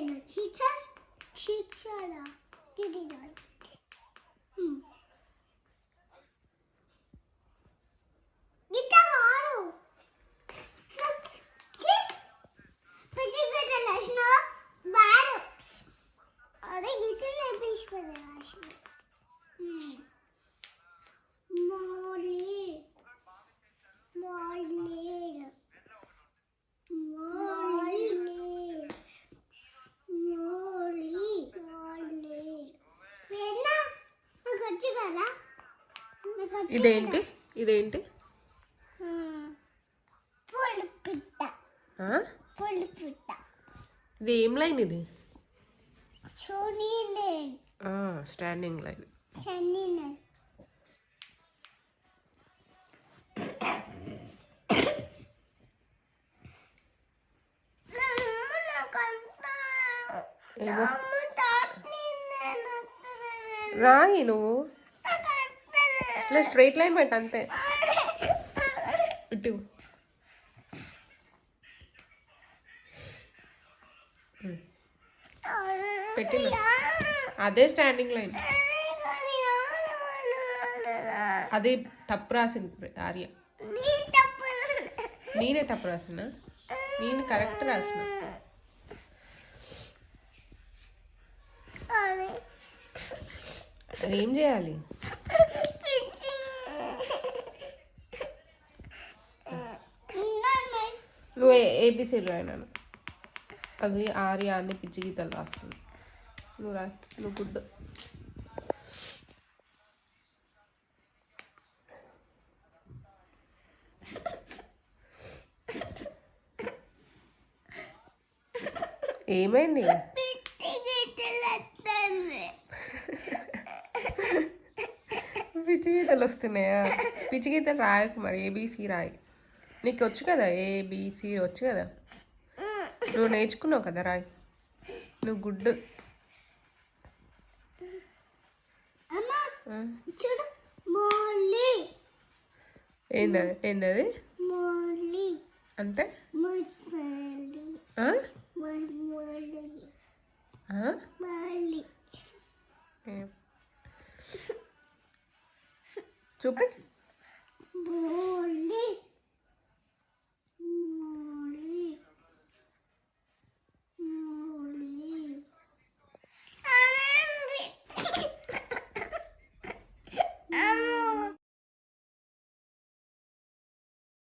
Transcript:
Teacher? Teacher. Get it right. Gita vaadu. Pichi gita lashna vaadu. Are gita le pichi pade lashna. Molly. ఇదేంటి ఇదేంటి ఇది ఏం line ఇది standing line రాయి నువ్వు ఇట్లా స్ట్రైట్ లైన్ పెట్ట అంతే ఇటు పెట్టిన అదే స్టాండింగ్ లైన్ అది తప్పు రాసింది ఆర్య నేనే తప్పు రాసిన నేను కరెక్ట్ రాసిన ఏం చేయాలి నువ్వు ఏబీసీలు రాయినాను అది ఆర్య అన్ని పిచ్చి గీతలు రాస్తుంది నువ్వు రా నువ్వు గుడ్ ఏమైంది పిచ్చి గీతలు వస్తున్నాయా పిచ్చి గీతలు రాయకు మరి ఏబీసీ రాయి నీకు వచ్చు కదా ఏబీసీ వచ్చు కదా నువ్వు నేర్చుకున్నావు కదా రాయ్ నువ్వు గుడ్ ఏందది అంటే చూపి